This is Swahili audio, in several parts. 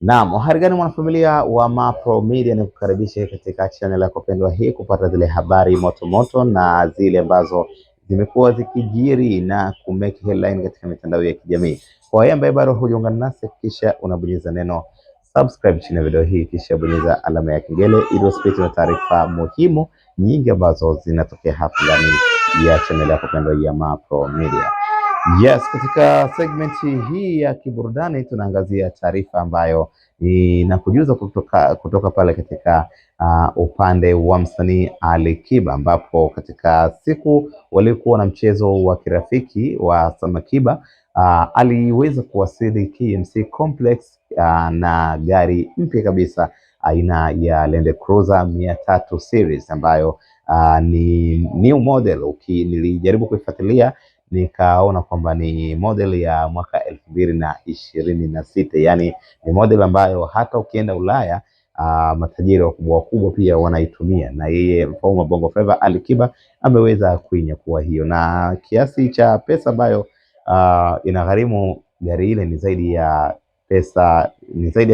Naam, habari gani mwanafamilia wa Mapro Media, ni kukaribisha katika channel yako pendwa hii kupata zile habari moto moto na zile ambazo zimekuwa zikijiri na kumake headline katika mitandao ya kijamii. Kwa wewe ambaye bado hujaungana nasi, kisha unabonyeza neno subscribe chini ya video hii, kisha bonyeza alama ya kengele ili usipitwe na taarifa muhimu nyingi ambazo zinatokea hapa ndani ya channel yako pendwa ya Mapro Media. Yes, katika segmenti hii ya kiburudani tunaangazia taarifa ambayo inakujuza kutoka pale katika upande wa msanii Ali Kiba, ambapo katika siku walikuwa na mchezo wa kirafiki wa Samakiba aliweza kuwasili KMC Complex na gari mpya kabisa aina ya Land Cruiser 300 series ambayo ni new model. Nilijaribu kuifuatilia nikaona kwamba ni model ya mwaka 2026, yani ni model ambayo hata ukienda Ulaya matajiri wakubwa pia wanaitumia, na yeye mfalme wa Bongo Flava Ali Kiba ameweza kuinyakua hiyo, na kiasi cha pesa ambayo inagharimu gari ile ni zaidi ya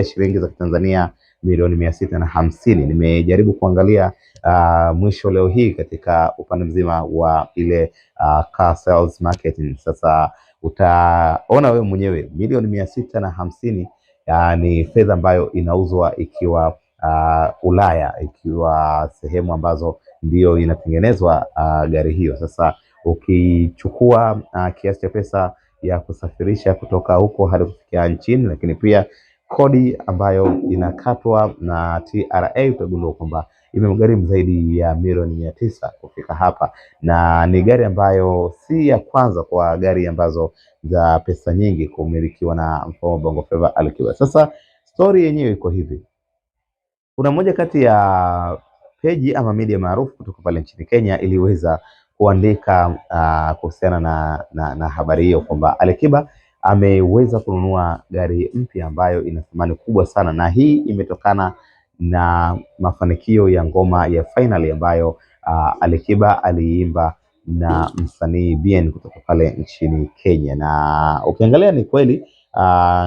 shilingi za Tanzania milioni 650. Nimejaribu kuangalia mwisho leo hii katika upande mzima wa ile car sales marketing. Sasa utaona wewe mwenyewe milioni 650 ni fedha ambayo inauzwa ikiwa Ulaya, ikiwa sehemu ambazo ndio inatengenezwa gari hiyo. Sasa ukichukua kiasi cha pesa ya kusafirisha kutoka huko hadi kufikia nchini, lakini pia kodi ambayo inakatwa na TRA, utagundua kwamba imemgharimu zaidi ya milioni 900 kufika hapa, na ni gari ambayo si ya kwanza kwa gari ambazo za pesa nyingi kumilikiwa na mfalme wa Bongo Flava Ali Kiba. Sasa story yenyewe iko hivi. Kuna moja kati ya peji ama media maarufu kutoka pale nchini Kenya iliweza kuandika kuhusiana na habari hiyo kwamba Ali Kiba ameweza kununua gari mpya ambayo ina thamani kubwa sana, na hii imetokana na mafanikio ya ngoma ya Finally ambayo Ali Kiba aliimba na msanii Bien kutoka pale nchini Kenya. Na ukiangalia ni kweli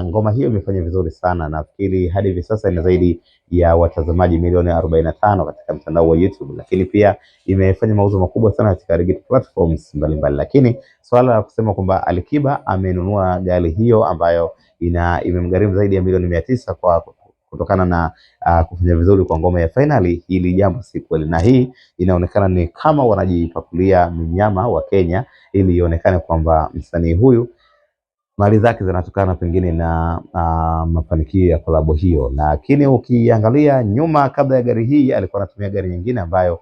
ngoma hiyo imefanya vizuri sana. Nafikiri hadi hivi sasa ina zaidi ya watazamaji milioni 45 katika mtandao wa YouTube, lakini pia imefanya mauzo makubwa sana katika digital platforms mbalimbali. Lakini swala la kusema kwamba Ali Kiba amenunua gari hiyo ambayo imemgharimu zaidi ya milioni 900 kutokana na kufanya vizuri kwa ngoma ya Finally, hili jambo si kweli, na hii inaonekana ni kama wanajipakulia mnyama wa Kenya ili ionekane kwamba msanii huyu mali zake zinatokana pengine na mafanikio ya kolabo hiyo. Lakini ukiangalia nyuma, kabla ya gari hii alikuwa anatumia gari nyingine ambayo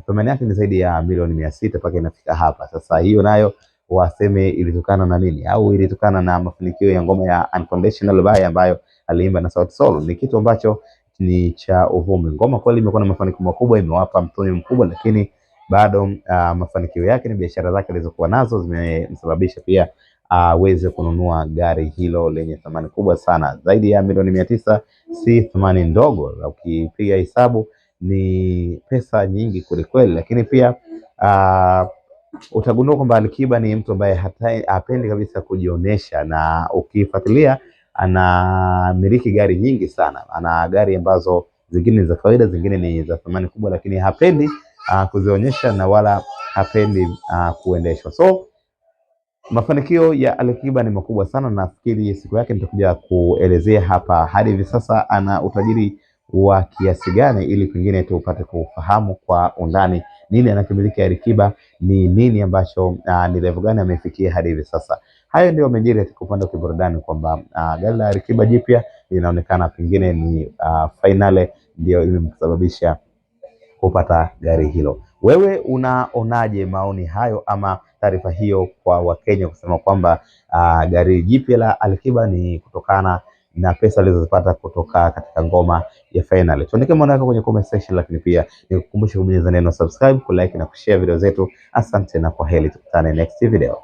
thamani yake ni zaidi ya milioni 600 mpaka inafika hapa. Sasa hiyo nayo waseme ilitokana na nini, au ilitokana na mafanikio ya ngoma ya Unconditional Buy ambayo aliimba na Sauti Sol. Ni kitu ambacho ni cha uvumi. Ngoma kweli imekuwa na mafanikio makubwa, imewapa mtoni mkubwa, lakini bado mafanikio yake ni biashara zake alizokuwa nazo zimemsababisha pia aweze kununua gari hilo lenye thamani kubwa sana zaidi ya milioni 900. Si thamani ndogo, ukipiga hesabu ni pesa nyingi kwelikweli. Lakini pia utagundua kwamba Ali Kiba ni mtu ambaye hapendi kabisa kujionesha, na ukifuatilia anamiliki gari nyingi sana. Ana gari ambazo zingine ni za kawaida, zingine ni za thamani kubwa, lakini hapendi kuzionyesha na wala hapendi kuendeshwa. So mafanikio ya Ali Kiba ni makubwa sana. Nafikiri siku yake nitakuja kuelezea hapa hadi hivi sasa ana utajiri wa kiasi gani, ili pengine tupate kufahamu kwa undani nini anakimiliki Ali Kiba, ni nini ambacho ni level gani amefikia hadi hivi sasa. Hayo ndio yamejiri katika upande wa kiburudani, kwamba gari la Ali Kiba jipya linaonekana pengine ni Finally ndio imemsababisha kupata gari hilo. Wewe unaonaje maoni hayo ama taarifa hiyo kwa Wakenya kusema kwamba gari jipya la Ali Kiba ni kutokana na pesa alizozipata kutoka katika ngoma ya Finally? Tuandike maoni yako kwenye comment section, lakini pia nikukumbushe kubonyeza neno subscribe, kulike na kushare video zetu. Asante na kwaheri, tukutane next video.